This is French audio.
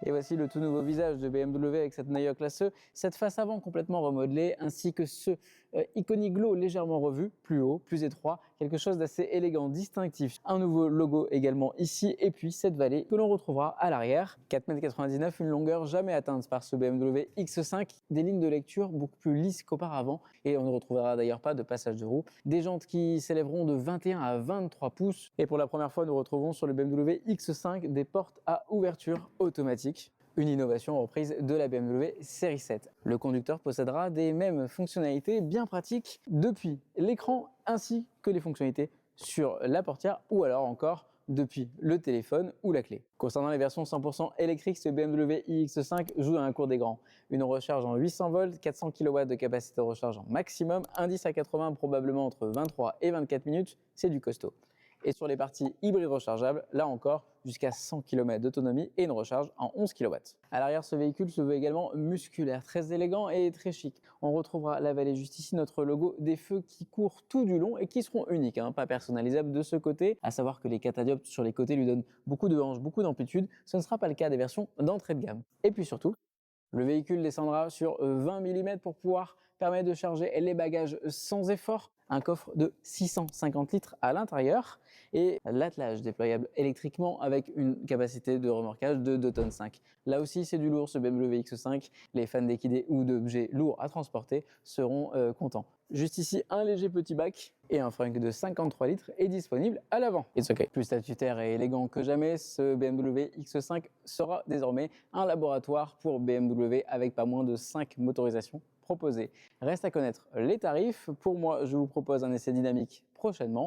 Et voici le tout nouveau visage de BMW avec cette Neue Klasse, cette face avant complètement remodelée, ainsi que ce iconique glow légèrement revu, plus haut, plus étroit, quelque chose d'assez élégant, distinctif. Un nouveau logo également ici, et puis cette vallée que l'on retrouvera à l'arrière. 4,99 m, une longueur jamais atteinte par ce BMW X5, des lignes de lecture beaucoup plus lisses qu'auparavant, et on ne retrouvera d'ailleurs pas de passage de roue. Des jantes qui s'élèveront de 21 à 23 pouces, et pour la première fois nous retrouvons sur le BMW X5 des portes à ouverture automatique. Une innovation reprise de la BMW série 7. Le conducteur possédera des mêmes fonctionnalités bien pratiques depuis l'écran ainsi que les fonctionnalités sur la portière ou alors encore depuis le téléphone ou la clé. Concernant les versions 100% électriques, ce BMW iX5 joue à un cours des grands. Une recharge en 800 volts, 400 kW de capacité de recharge en maximum, indice à 80 probablement entre 23 et 24 minutes, c'est du costaud. Et sur les parties hybrides rechargeables, là encore, jusqu'à 100 km d'autonomie et une recharge en 11 kW. À l'arrière, ce véhicule se veut également musculaire, très élégant et très chic. On retrouvera la vallée juste ici, notre logo des feux qui courent tout du long et qui seront uniques, pas personnalisables de ce côté. À savoir que les catadioptres sur les côtés lui donnent beaucoup de hanches, beaucoup d'amplitude. Ce ne sera pas le cas des versions d'entrée de gamme. Et puis surtout, le véhicule descendra sur 20 mm pour pouvoir permettre de charger les bagages sans effort. Un coffre de 650 litres à l'intérieur et l'attelage déployable électriquement avec une capacité de remorquage de 2,5 tonnes. Là aussi, c'est du lourd ce BMW X5. Les fans d'équidés ou d'objets lourds à transporter seront contents. Juste ici, un léger petit bac et un fringue de 53 litres est disponible à l'avant. It's okay. Plus statutaire et élégant que jamais, ce BMW X5 sera désormais un laboratoire pour BMW avec pas moins de 5 motorisations proposées. Reste à connaître les tarifs. Pour moi, je vous propose un essai dynamique prochainement.